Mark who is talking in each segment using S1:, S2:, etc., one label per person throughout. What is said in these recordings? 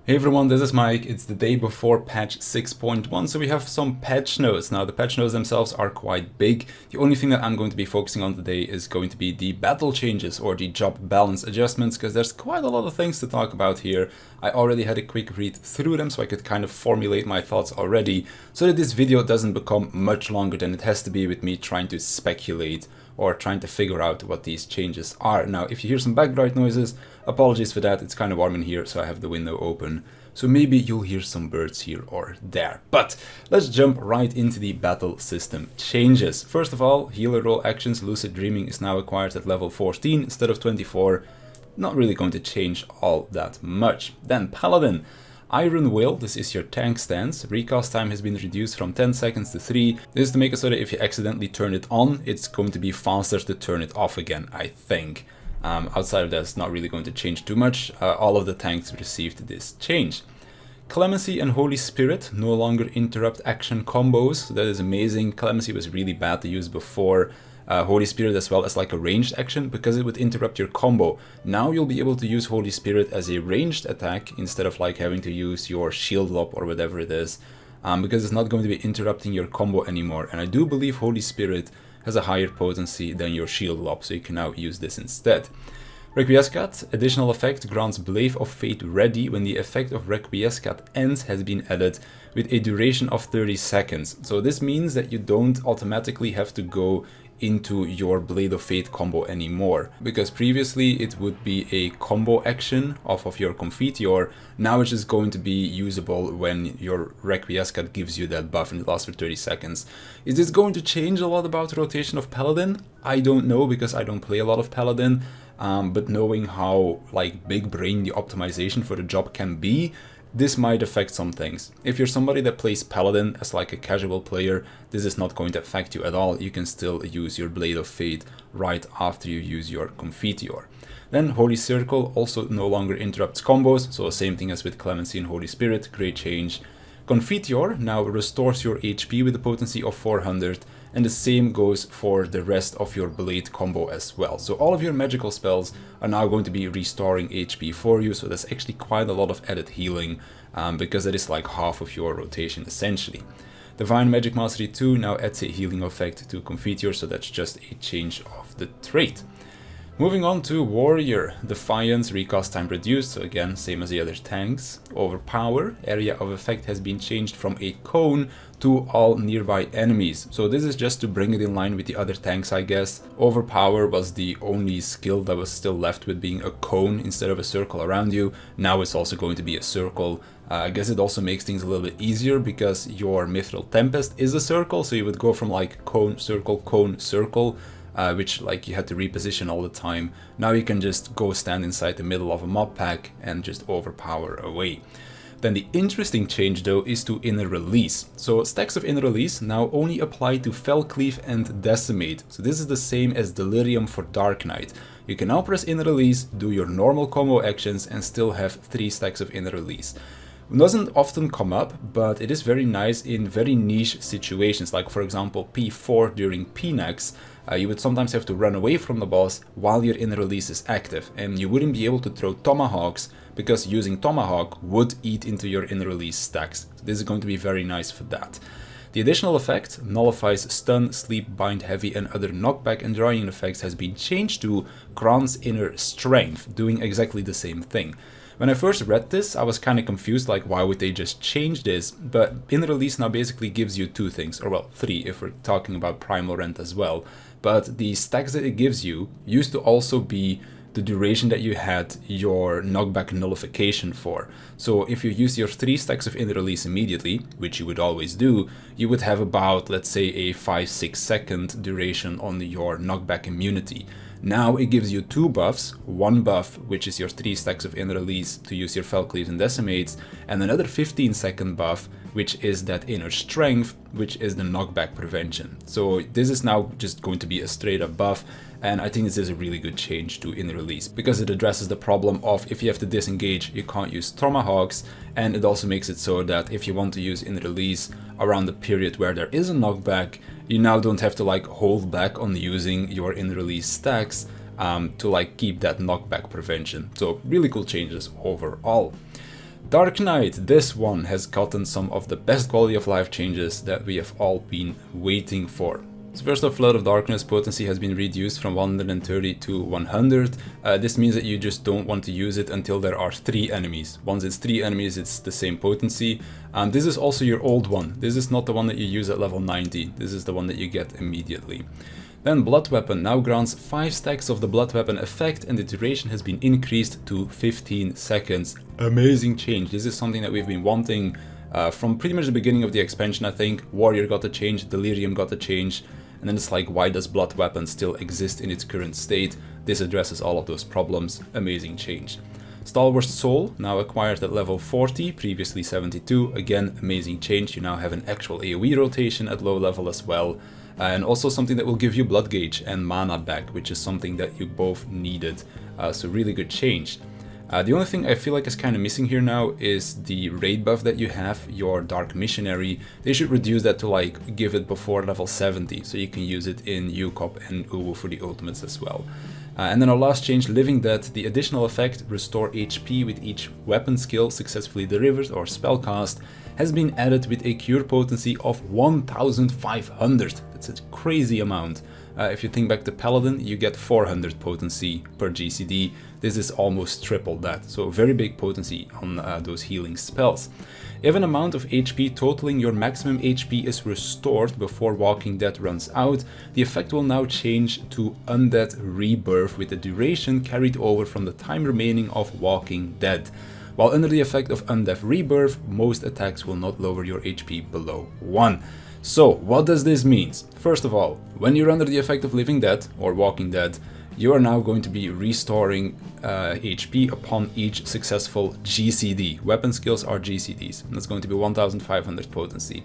S1: Hey everyone, this is Mike. It's the day before patch 6.1, so we have some patch notes. Now, the patch notes themselves are quite big. The only thing that I'm going to be focusing on today is going to be the battle changes or the job balance adjustments, because there's quite a lot of things to talk about here. I already had a quick read through them, so I could kind of formulate my thoughts already, so that this video doesn't become much longer than it has to be with me trying to speculate or trying to figure out what these changes are. Now, if you hear some background noises, apologies for that. It's kind of warm in here, so I have the window open. So maybe you'll hear some birds here or there. But let's jump right into the battle system changes. First of all, healer role actions. Lucid Dreaming is now acquired at level 14 instead of 24. Not really going to change all that much. Then Paladin. Iron Will, this is your tank stance. Recast time has been reduced from 10 seconds to 3. This is to make it so that if you accidentally turn it on, it's going to be faster to turn it off again, I think. Outside of that, it's not really going to change too much. All of the tanks received this change. Clemency and Holy Spirit no longer interrupt action combos. So that is amazing. Clemency was really bad to use before. Holy Spirit as well as like a ranged action because it would interrupt your combo. Now you'll be able to use Holy Spirit as a ranged attack instead of like having to use your shield lob or whatever it is, because it's not going to be interrupting your combo anymore. And I do believe Holy Spirit has a higher potency than your shield lob, so you can now use this instead. Requiescat, additional effect, grants Blade of Fate ready when the effect of Requiescat ends has been added with a duration of 30 seconds. So this means that you don't automatically have to go into your Blade of Fate combo anymore, because previously it would be a combo action off of your Confiteor. Now it's just going to be usable when your Requiescat gives you that buff and it lasts for 30 seconds. Is this going to change a lot about the rotation of Paladin? I don't know, because I don't play a lot of Paladin, but knowing how like big brain the optimization for the job can be, this might affect some things. If you're somebody that plays Paladin as like a casual player, this is not going to affect you at all. You can still use your Blade of Fate right after you use your Confiteor. Then Holy Circle also no longer interrupts combos, so same thing as with Clemency and Holy Spirit, great change. Confiteor now restores your HP with a potency of 400, and the same goes for the rest of your Blade combo as well. So all of your magical spells are now going to be restoring HP for you, so that's actually quite a lot of added healing, because that is like half of your rotation essentially. Divine Magic Mastery 2 now adds a healing effect to Confiteor, so that's just a change of the trait. Moving on to Warrior, Defiance, recast time reduced, so again, same as the other tanks. Overpower, area of effect has been changed from a cone to all nearby enemies. So this is just to bring it in line with the other tanks, I guess. Overpower was the only skill that was still left with being a cone instead of a circle around you. Now it's also going to be a circle. I guess it also makes things a little bit easier because your Mithril Tempest is a circle, so you would go from like cone, circle, which like you had to reposition all the time. Now you can just go stand inside the middle of a mob pack and just overpower away. Then the interesting change though is to Inner Release. So stacks of Inner Release now only apply to Fellcleave and Decimate. So this is the same as Delirium for Dark Knight. You can now press Inner Release, do your normal combo actions and still have 3 stacks of Inner Release. It doesn't often come up, but it is very nice in very niche situations, like for example P4 during PNAX. You would sometimes have to run away from the boss while your Inner Release is active, and you wouldn't be able to throw Tomahawks because using Tomahawk would eat into your Inner Release stacks. So this is going to be very nice for that. The additional effect, nullifies Stun, Sleep, Bind Heavy and other knockback and drying effects, has been changed to Kran's Inner Strength, doing exactly the same thing. When I first read this, I was kind of confused, like why would they just change this? But Inner Release now basically gives you 2 things, or well, 3 if we're talking about Primal Rent as well. But the stacks that it gives you used to also be the duration that you had your knockback nullification for. So if you use your 3 stacks of Inner Release immediately, which you would always do, you would have about, let's say, a 5-6 second duration on your knockback immunity. Now it gives you 2 buffs, 1 buff, which is your 3 stacks of Inner Release to use your Fellcleaves and Decimates, and another 15-second buff, which is that Inner Strength, which is the knockback prevention. So this is now just going to be a straight up buff, and I think this is a really good change to Inner Release, because it addresses the problem of if you have to disengage, you can't use Tomahawks, and it also makes it so that if you want to use Inner Release around the period where there is a knockback, you now don't have to like hold back on using your Inner Release stacks to like keep that knockback prevention. So really cool changes overall. Dark Knight, this one has gotten some of the best quality of life changes that we have all been waiting for. So first off, Flood of Darkness potency has been reduced from 130 to 100. This means that you just don't want to use it until there are 3 enemies. Once it's 3 enemies, it's the same potency. This is also your old one. This is not the one that you use at level 90. This is the one that you get immediately. Then Blood Weapon now grants 5 stacks of the Blood Weapon effect, and the duration has been increased to 15 seconds. Amazing change. This is something that we've been wanting from pretty much the beginning of the expansion, I think. Warrior got a change, Delirium got a change, and then it's like, why does Blood Weapon still exist in its current state? This addresses all of those problems. Amazing change. Stalwart Soul, now acquired at level 40, previously 72. Again, amazing change. You now have an actual AoE rotation at low level as well. And also something that will give you blood gauge and mana back, which is something that you both needed. So really good change. The only thing I feel like is kind of missing here now is the raid buff that you have, your Dark Missionary. They should reduce that to like give it before level 70, so you can use it in UCOP and Uwu for the ultimates as well. And then our last change, Living Dead, the additional effect, restore HP with each weapon skill successfully delivered or spellcast, has been added with a cure potency of 1500. That's a crazy amount. If you think back to Paladin, you get 400 potency per GCD. This is almost triple that, so very big potency on those healing spells. If an amount of HP totaling your maximum HP is restored before Walking Dead runs out, the effect will now change to Undead Rebirth with the duration carried over from the time remaining of Walking Dead. While under the effect of Undead Rebirth, most attacks will not lower your HP below 1. So, what does this mean? First of all, when you're under the effect of Living Dead or Walking Dead, you are now going to be restoring HP upon each successful GCD. Weapon skills are GCDs, and that's going to be 1500 potency.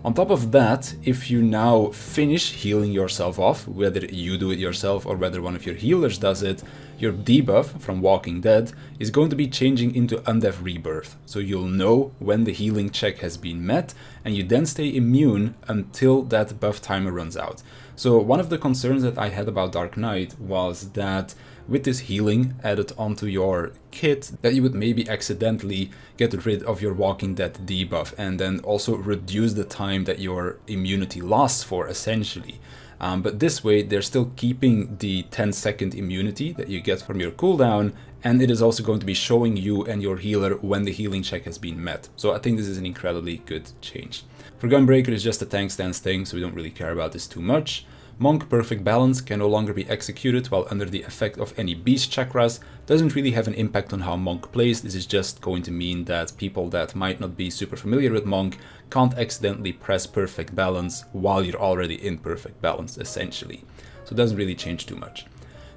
S1: On top of that, if you now finish healing yourself off, whether you do it yourself or whether one of your healers does it, your debuff from Walking Dead is going to be changing into Undead Rebirth. So you'll know when the healing check has been met, and you then stay immune until that buff timer runs out. So one of the concerns that I had about Dark Knight was that with this healing added onto your kit, that you would maybe accidentally get rid of your Walking Dead debuff and then also reduce the time that your immunity lasts for, essentially. But this way they're still keeping the 10-second immunity that you get from your cooldown, and it is also going to be showing you and your healer when the healing check has been met. So I think this is an incredibly good change. For Gunbreaker, it's just a tank stance thing, so we don't really care about this too much. Monk Perfect Balance can no longer be executed while under the effect of any beast chakras. Doesn't really have an impact on how Monk plays. This is just going to mean that people that might not be super familiar with Monk can't accidentally press Perfect Balance while you're already in Perfect Balance, essentially. So it doesn't really change too much.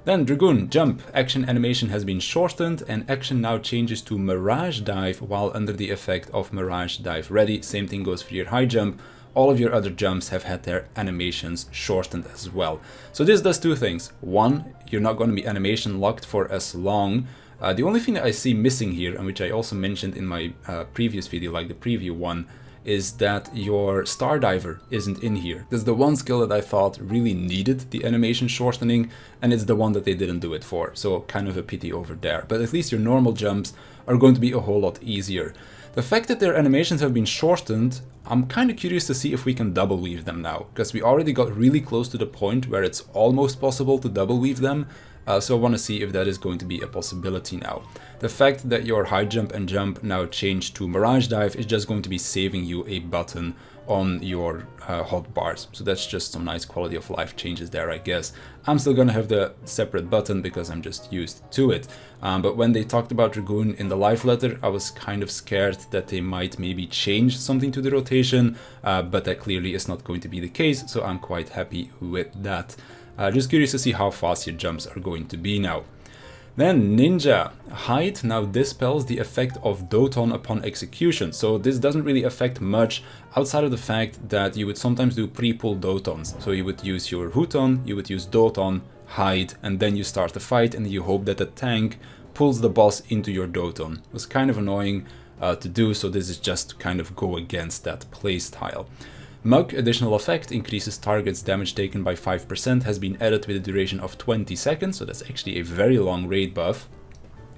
S1: Then Dragoon Jump. Action animation has been shortened, and action now changes to Mirage Dive while under the effect of Mirage Dive Ready. Same thing goes for your high jump. All of your other jumps have had their animations shortened as well. So this does two things. One, you're not going to be animation locked for as long. The only thing that I see missing here, and which I also mentioned in my previous video, like the preview one, is that your Star Diver isn't in here. That's the one skill that I thought really needed the animation shortening, and it's the one that they didn't do it for. So kind of a pity over there. But at least your normal jumps are going to be a whole lot easier. The fact that their animations have been shortened, I'm kind of curious to see if we can double weave them now, because we already got really close to the point where it's almost possible to double weave them, so I want to see if that is going to be a possibility now. The fact that your high jump and jump now change to Mirage Dive is just going to be saving you a button on your hotbars, so that's just some nice quality of life changes there, I guess. I'm still gonna have the separate button because I'm just used to it, but when they talked about Dragoon in the live letter, I was kind of scared that they might maybe change something to the rotation, but that clearly is not going to be the case, so I'm quite happy with that. Just curious to see how fast your jumps are going to be now. Then Ninja. Hide now dispels the effect of Doton upon execution, so this doesn't really affect much outside of the fact that you would sometimes do pre-pull Dotons. So you would use your Huton, you would use Doton, hide, and then you start the fight and you hope that the tank pulls the boss into your Doton. It was kind of annoying to do, so this is just to kind of go against that playstyle. Mug additional effect increases target's damage taken by 5%, has been added with a duration of 20 seconds, so that's actually a very long raid buff.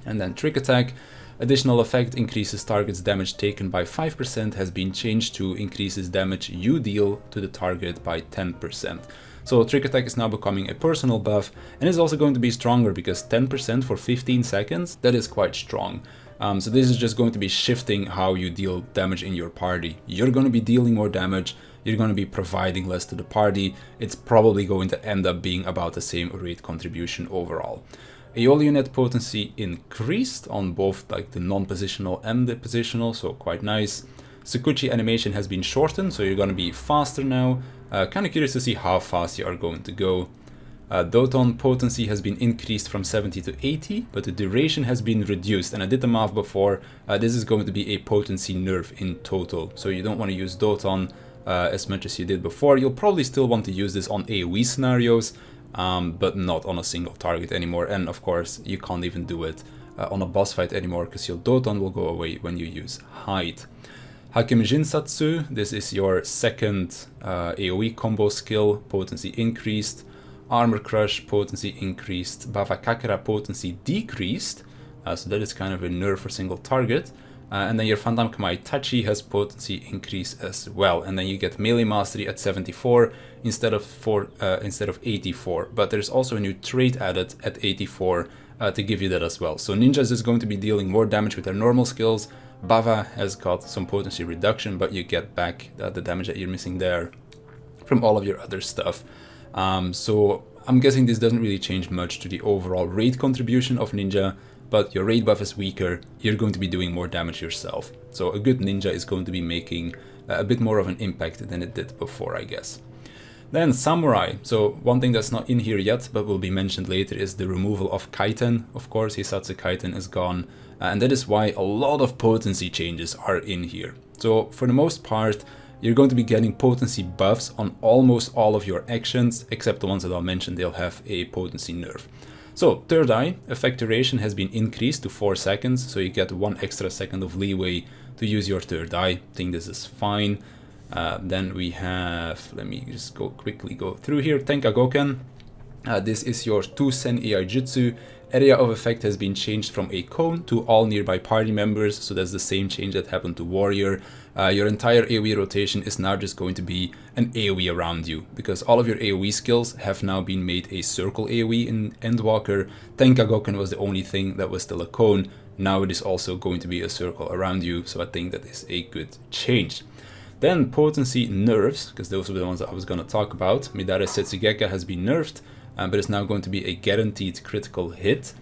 S1: And then Trick Attack, Additional effect increases target's damage taken by 5% has been changed to increases damage you deal to the target by 10%. So Trick Attack is now becoming a personal buff and is also going to be stronger because 10% for 15 seconds, that is quite strong. So this is just going to be shifting how you deal damage in your party. You're going to be dealing more damage, you're going to be providing less to the party. It's probably going to end up being about the same rate contribution overall. Aeolionette potency increased on both like the non-positional and the positional, so quite nice. Sakuchi animation has been shortened, so you're going to be faster now. Kind of curious to see how fast you are going to go. Doton potency has been increased from 70 to 80, but the duration has been reduced, and I did the math before. This is going to be a potency nerf in total, so you don't want to use Doton as much as you did before. You'll probably still want to use this on AoE scenarios, but not on a single target anymore, and of course you can't even do it on a boss fight anymore because your Doton will go away when you use Hide. Hakim Jinsatsu, this is your second AoE combo skill, potency increased. Armor Crush potency increased. Bava Kakera potency decreased, so that is kind of a nerf for single target. And then your Phantom Kamai Tachi has potency increase as well, and then you get melee mastery at 74 instead of 84. But there's also a new trait added at 84 to give you that as well. So Ninjas is going to be dealing more damage with their normal skills. Bava has got some potency reduction, but you get back the damage that you're missing there from all of your other stuff. So I'm guessing this doesn't really change much to the overall raid contribution of Ninja, but your raid buff is weaker, you're going to be doing more damage yourself. So a good Ninja is going to be making a bit more of an impact than it did before, I guess. Then Samurai. So one thing that's not in here yet, but will be mentioned later, is the removal of Kaiten. Of course, Hisatsu Kaiten is gone, and that is why a lot of potency changes are in here. So for the most part, you're going to be getting potency buffs on almost all of your actions, except the ones that I'll mention, they'll have a potency nerf. So Third Eye, effect duration has been increased to 4 seconds, so you get 1 extra second of leeway to use your Third Eye. I think this is fine. Then we have, let me just quickly go through here, Tenkagoken. This is your 2-sen AI Jutsu. Area of effect has been changed from a cone to all nearby party members, so that's the same change that happened to Warrior. Your entire AoE rotation is now just going to be an AoE around you, because all of your AoE skills have now been made a circle AoE in Endwalker. Tenkagoken was the only thing that was still a cone. Now it is also going to be a circle around you, so I think that is a good change. Then potency nerfs, because those are the ones that I was going to talk about. Midare Setsugeka has been nerfed, but it's now going to be a guaranteed critical hit.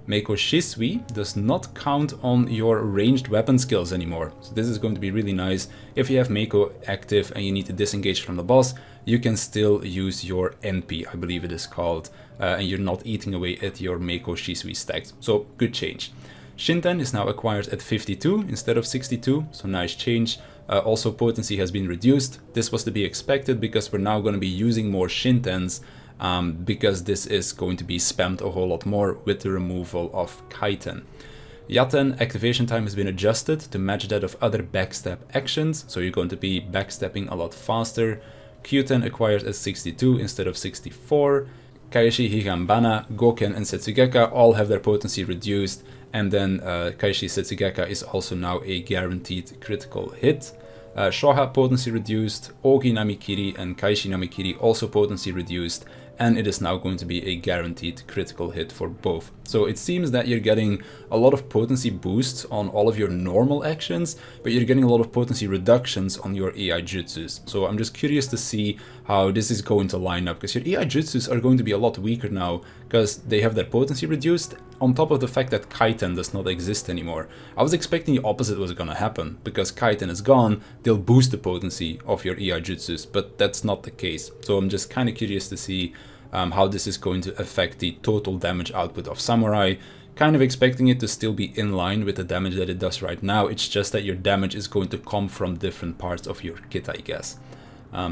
S1: Meiko Shisui does not count on your ranged weapon skills anymore. So this is going to be really nice. If you have Meiko active and you need to disengage from the boss, you can still use your NP, I believe it is called, and you're not eating away at your Meiko Shisui stacks. So good change. Shinten is now acquired at 52 instead of 62, so nice change. Also potency has been reduced. This was to be expected because we're now going to be using more Shintens, because this is going to be spammed a whole lot more with the removal of Kaiten. Yaten activation time has been adjusted to match that of other backstab actions, so you're going to be backstabbing a lot faster. Kyuten acquired at 62 instead of 64. Kaishi, Higambana, Goken and Setsugeka all have their potency reduced, and then Kaishi Setsugeka is also now a guaranteed critical hit. Shoha potency reduced, Ogi Namikiri and Kaishi Namikiri also potency reduced, and it is now going to be a guaranteed critical hit for both. So it seems that you're getting a lot of potency boosts on all of your normal actions, but you're getting a lot of potency reductions on your AI jutsus. So I'm just curious to see how this is going to line up, because your AI jutsus are going to be a lot weaker now, because they have their potency reduced, on top of the fact that Kaiten does not exist anymore. I was expecting the opposite was going to happen, because Kaiten is gone, they'll boost the potency of your AI jutsus, but that's not the case. So I'm just kind of curious to see how this is going to affect the total damage output of Samurai. Kind of expecting it to still be in line with the damage that it does right now, it's just that your damage is going to come from different parts of your kit, I guess.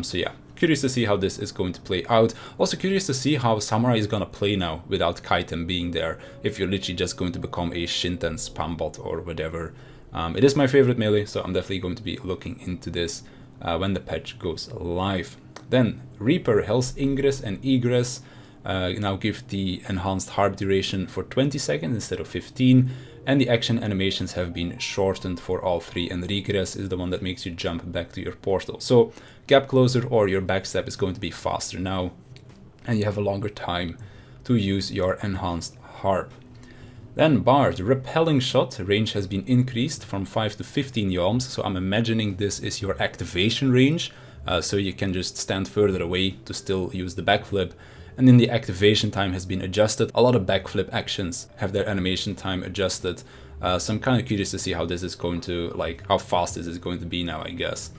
S1: So yeah, curious to see how this is going to play out. Also curious to see how Samurai is gonna play now without Kaiten being there, if you're literally just going to become a Shinten spam bot or whatever. It is my favorite melee, so I'm definitely going to be looking into this when the patch goes live. Then Reaper, Hell's Ingress and Egress now give the enhanced harp duration for 20 seconds instead of 15. and the action animations have been shortened for all three, and Regress is the one that makes you jump back to your portal. So Gap Closer or your backstep is going to be faster now, and you have a longer time to use your enhanced harp. Then Bard, Repelling Shot, range has been increased from 5 to 15 yalms, so I'm imagining this is your activation range, so you can just stand further away to still use the backflip. And then the activation time has been adjusted. A lot of backflip actions have their animation time adjusted, so I'm kind of curious to see how this is going to, like, how fast this is going to be now, I guess.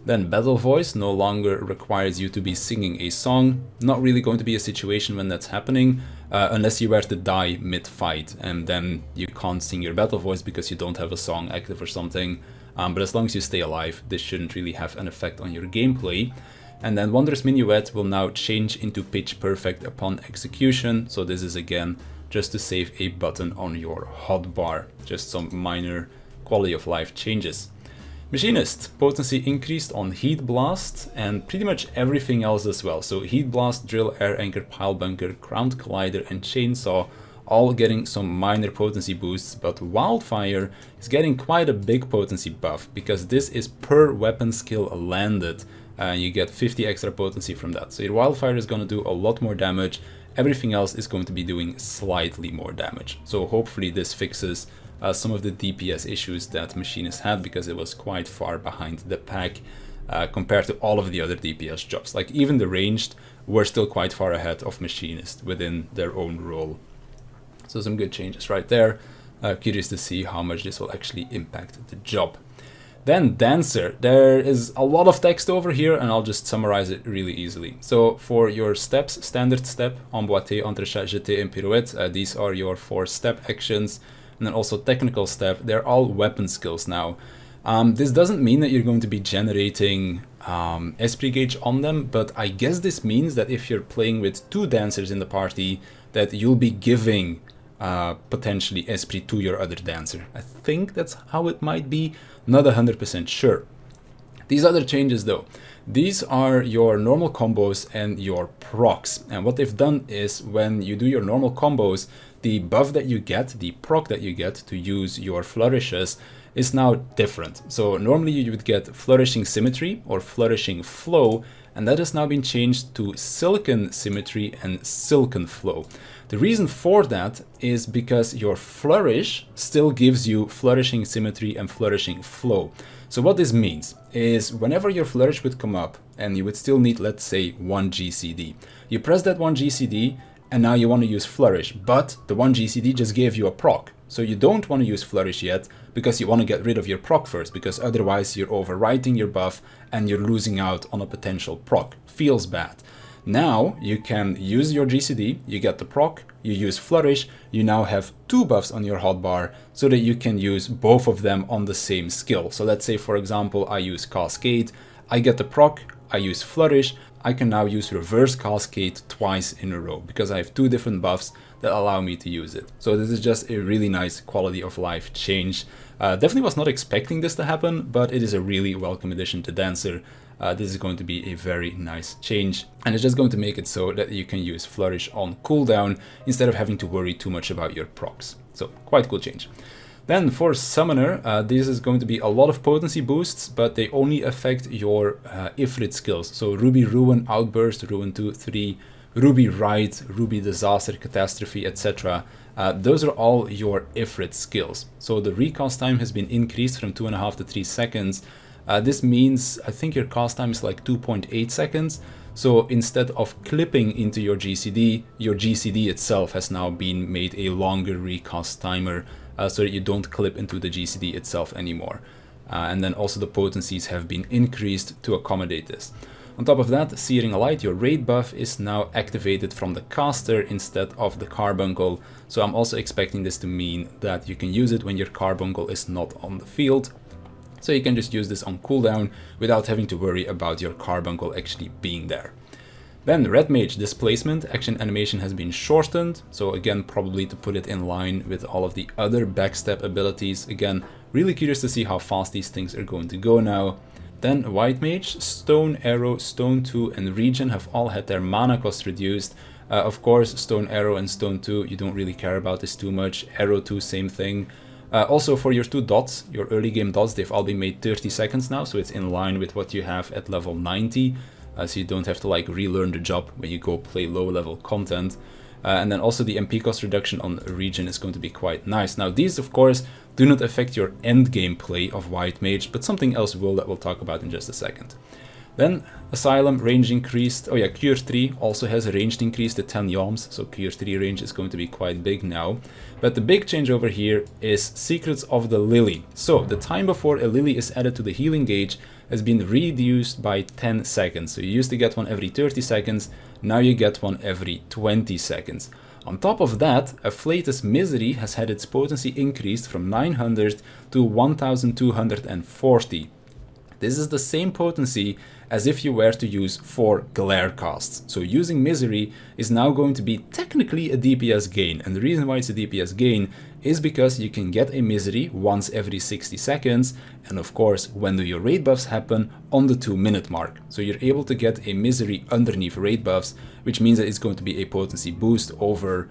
S1: Then Battle Voice no longer requires you to be singing a song. Not really going to be a situation when that's happening, unless you were to die mid-fight, and then you can't sing your Battle Voice because you don't have a song active or something. But as long as you stay alive, this shouldn't really have an effect on your gameplay. And then Wondrous Minuet will now change into Pitch Perfect upon execution. So this is again just to save a button on your hotbar. Just some minor quality of life changes. Machinist, potency increased on Heat Blast and pretty much everything else as well. So Heat Blast, Drill, Air Anchor, Pile Bunker, Crowned Collider and Chainsaw all getting some minor potency boosts, but Wildfire is getting quite a big potency buff because this is per weapon skill landed. You get 50 extra potency from that. So your Wildfire is going to do a lot more damage. Everything else is going to be doing slightly more damage. So hopefully this fixes some of the DPS issues that Machinist had, because it was quite far behind the pack compared to all of the other DPS jobs. Like even the ranged were still quite far ahead of Machinist within their own role. So some good changes right there. Curious to see how much this will actually impact the job. Then Dancer, there is a lot of text over here and I'll just summarize it really easily. So for your steps, standard step, emboîter, entrechat, jeter, and pirouette, these are your 4 step actions. And then also technical step, they're all weapon skills now. This doesn't mean that you're going to be generating Esprit Gauge on them, but I guess this means that if you're playing with 2 dancers in the party, that you'll be giving potentially Esprit to your other dancer. I think that's how it might be, not 100% sure. These other changes though, these are your normal combos and your procs. And what they've done is when you do your normal combos, the buff that you get, the proc that you get to use your flourishes is now different. So normally you would get Flourishing Symmetry or Flourishing Flow, and that has now been changed to Silken Symmetry and Silken Flow. The reason for that is because your Flourish still gives you Flourishing Symmetry and Flourishing Flow. So what this means is whenever your Flourish would come up and you would still need, let's say, 1 GCD, you press that 1 GCD and now you want to use Flourish, but the 1 GCD just gave you a proc. So you don't want to use Flourish yet because you want to get rid of your proc first, because otherwise you're overwriting your buff and you're losing out on a potential proc. Feels bad. Now you can use your GCD, you get the proc, you use Flourish, you now have 2 buffs on your hotbar so that you can use both of them on the same skill. So let's say, for example, I use Cascade, I get the proc, I use Flourish, I can now use Reverse Cascade twice in a row because I have 2 different buffs that allow me to use it. So this is just a really nice quality of life change. Definitely was not expecting this to happen, but it is a really welcome addition to Dancer. This is going to be a very nice change, and it's just going to make it so that you can use Flourish on cooldown instead of having to worry too much about your procs. So quite cool change. Then for Summoner, this is going to be a lot of potency boosts, but they only affect your Ifrit skills. So Ruby Ruin, Outburst, Ruin 2, 3, Ruby Ride, Ruby Disaster, Catastrophe, etc. Those are all your Ifrit skills. So the recast time has been increased from 2.5 to 3 seconds. This means, I think your cast time is like 2.8 seconds. So instead of clipping into your GCD itself has now been made a longer recast timer so that you don't clip into the GCD itself anymore. And then also the potencies have been increased to accommodate this. On top of that, Searing Light, your raid buff, is now activated from the caster instead of the carbuncle. So I'm also expecting this to mean that you can use it when your carbuncle is not on the field. So you can just use this on cooldown without having to worry about your carbuncle actually being there. Then Red Mage Displacement, action animation has been shortened. So again, probably to put it in line with all of the other backstep abilities. Again, really curious to see how fast these things are going to go now. Then White Mage, Stone, Arrow, Stone 2 and Regen have all had their mana cost reduced. Of course, Stone Arrow and Stone 2, you don't really care about this too much. Arrow 2, same thing. Also for your 2 dots, your early game dots, they've all been made 30 seconds now, so it's in line with what you have at level 90. So you don't have to like relearn the job when you go play low level content. And then also the MP cost reduction on region is going to be quite nice. Now these of course do not affect your end game play of White Mage, but something else will that we'll talk about in just a second. Then Asylum range increased. Oh yeah, Cure 3 also has a range increase to 10 yalms, so Cure 3 range is going to be quite big now. But the big change over here is Secrets of the Lily. So the time before a Lily is added to the healing gauge has been reduced by 10 seconds. So you used to get one every 30 seconds, now you get one every 20 seconds. On top of that, Afflatus Misery has had its potency increased from 900 to 1240. This is the same potency as if you were to use 4 glare casts. So using Misery is now going to be technically a DPS gain, and the reason why it's a DPS gain is because you can get a Misery once every 60 seconds, and of course when do your raid buffs happen? On the 2-minute mark. So you're able to get a Misery underneath raid buffs, which means that it's going to be a potency boost over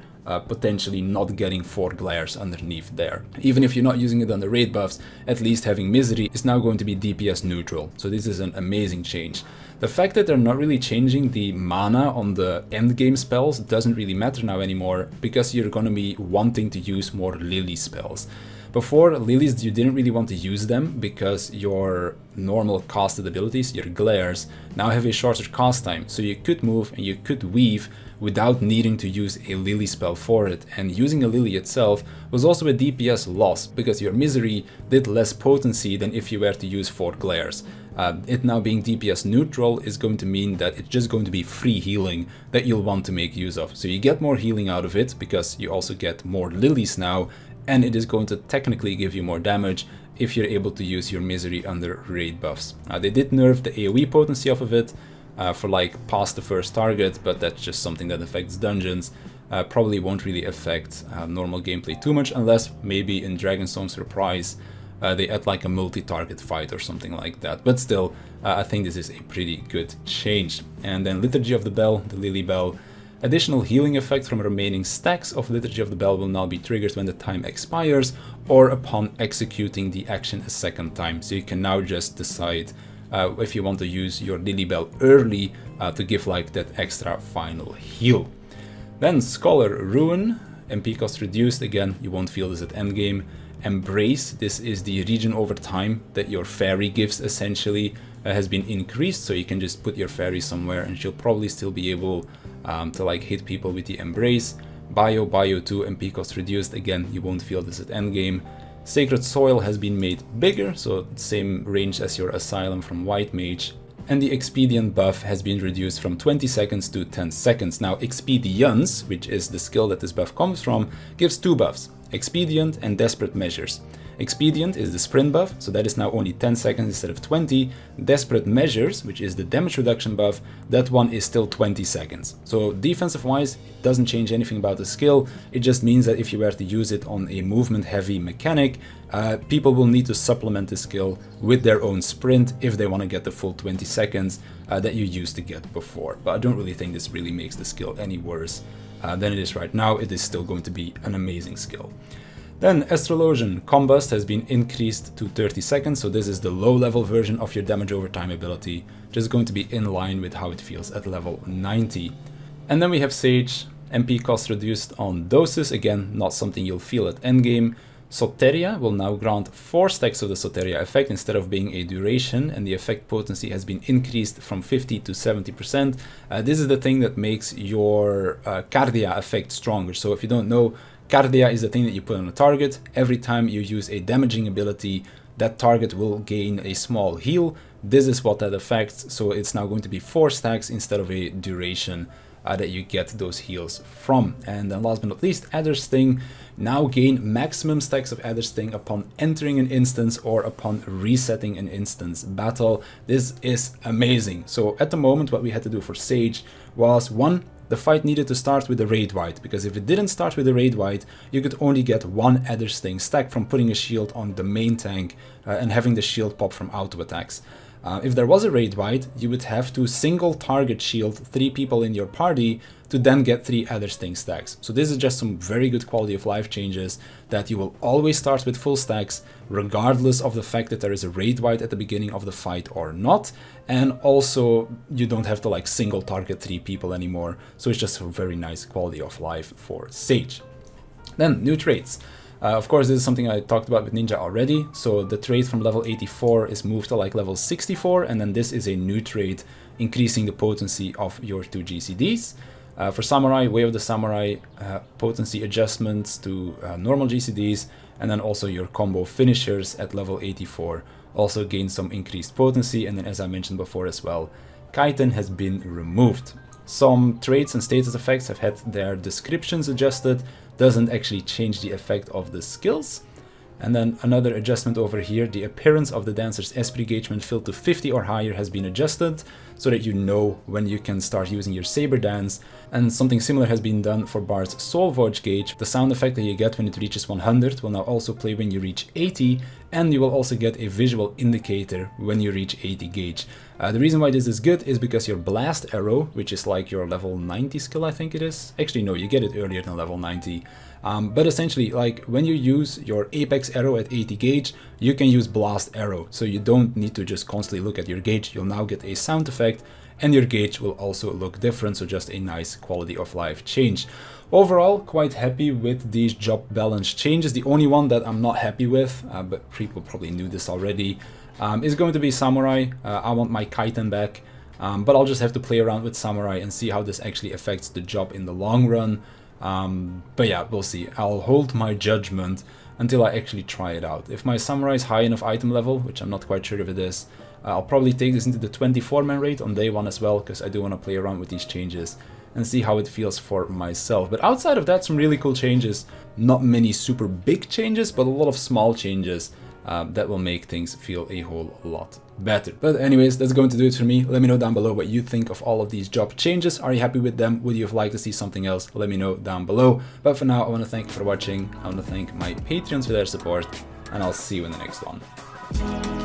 S1: potentially not getting 4 glares underneath there. Even if you're not using it on the raid buffs, at least having Misery is now going to be DPS neutral. So this is an amazing change. The fact that they're not really changing the mana on the end game spells doesn't really matter now anymore, because you're going to be wanting to use more Lily spells. Before, Lilies, you didn't really want to use them because your normal casted abilities, your glares, now have a shorter cast time. So you could move and you could weave without needing to use a Lily spell for it. And using a Lily itself was also a DPS loss, because your Misery did less potency than if you were to use 4 glares. It now being DPS neutral is going to mean that it's just going to be free healing that you'll want to make use of. So you get more healing out of it because you also get more Lilies now, and it is going to technically give you more damage if you're able to use your Misery under raid buffs. They did nerf the AoE potency off of it for like past the first target, but that's just something that affects dungeons. Probably won't really affect normal gameplay too much, unless maybe in Dragonsong Surprise they add like a multi-target fight or something like that. But still, I think this is a pretty good change. And then Liturgy of the Bell, the Lily Bell. Additional healing effect from remaining stacks of Liturgy of the Bell will now be triggered when the time expires or upon executing the action a second time. So you can now just decide if you want to use your Lily Bell early to give like that extra final heal. Then Scholar Ruin, MP cost reduced. Again, you won't feel this at endgame. Embrace, this is the region over time that your fairy gives essentially, has been increased, so you can just put your fairy somewhere and she'll probably still be able to like hit people with the Embrace. Bio 2, MP cost reduced. Again, you won't feel this at endgame. Sacred Soil has been made bigger, so same range as your Asylum from White Mage. And the Expedient buff has been reduced from 20 seconds to 10 seconds. Now Expedience, which is the skill that this buff comes from, gives 2 buffs. Expedient and Desperate Measures. Expedient is the sprint buff, so that is now only 10 seconds instead of 20. Desperate Measures, which is the damage reduction buff, that one is still 20 seconds. So defensive wise, it doesn't change anything about the skill, it just means that if you were to use it on a movement heavy mechanic, people will need to supplement the skill with their own sprint if they want to get the full 20 seconds that you used to get before. But I don't really think this really makes the skill any worse than it is right now. It is still going to be an amazing skill. Then Astrologian Combust has been increased to 30 seconds, so this is the low level version of your damage over time ability, just going to be in line with how it feels at level 90. And then we have Sage, MP cost reduced on doses, again not something you'll feel at endgame. Soteria will now grant 4 stacks of the Soteria effect instead of being a duration, and the effect potency has been increased from 50 to 70%. This is the thing that makes your Cardia effect stronger. So if you don't know, Cardia is the thing that you put on a target. Every time you use a damaging ability, that target will gain a small heal. This is what that affects, so it's now going to be 4 stacks instead of a duration that you get those heals from. And then last but not least, Adder Sting. Now gain maximum stacks of Adder Sting upon entering an instance or upon resetting an instance battle. This is amazing. So at the moment, what we had to do for Sage was 1, the fight needed to start with a raid wight, because if it didn't start with a raid wight, you could only get 1 Adder Sting stack from putting a shield on the main tank and having the shield pop from auto attacks. If there was a raid wipe, you would have to single target shield 3 people in your party to then get 3 other sting stacks. So this is just some very good quality of life changes that you will always start with full stacks, regardless of the fact that there is a raid wipe at the beginning of the fight or not. And also you don't have to like single target 3 people anymore. So it's just a very nice quality of life for Sage. Then new traits. Of course, this is something I talked about with Ninja already. So the trait from level 84 is moved to like level 64, and then this is a new trait increasing the potency of your 2 GCDs. For Samurai, Way of the Samurai, potency adjustments to normal GCDs, and then also your combo finishers at level 84 also gain some increased potency. And then, as I mentioned before as well, Kaiten has been removed. Some traits and status effects have had their descriptions adjusted, doesn't actually change the effect of the skills. And then another adjustment over here, the appearance of the dancer's Esprit gauge when filled to 50 or higher has been adjusted, so that you know when you can start using your Saber Dance. And something similar has been done for Bard's Soul Voyage gauge. The sound effect that you get when it reaches 100 will now also play when you reach 80, and you will also get a visual indicator when you reach 80 gauge. The reason why this is good is because your Blast Arrow, which is like your level 90 skill, I think it is. Actually, no, you get it earlier than level 90. But essentially, like when you use your Apex Arrow at 80 gauge, you can use Blast Arrow. So you don't need to just constantly look at your gauge. You'll now get a sound effect, and your gauge will also look different. So just a nice quality of life change. Overall, quite happy with these job balance changes. The only one that I'm not happy with, but people probably knew this already, is going to be Samurai. I want my Kaiten back, but I'll just have to play around with Samurai and see how this actually affects the job in the long run. But yeah, we'll see. I'll hold my judgment until I actually try it out. If my Samurai is high enough item level, which I'm not quite sure if it is, I'll probably take this into the 24-man raid on day 1 as well, because I do want to play around with these changes and see how it feels for myself. But outside of that, some really cool changes. Not many super big changes, but a lot of small changes that will make things feel a whole lot better. But anyways, that's going to do it for me. Let me know down below what you think of all of these job changes. Are you happy with them? Would you have liked to see something else? Let me know down below. But for now, I want to thank you for watching. I want to thank my Patreons for their support, and I'll see you in the next one.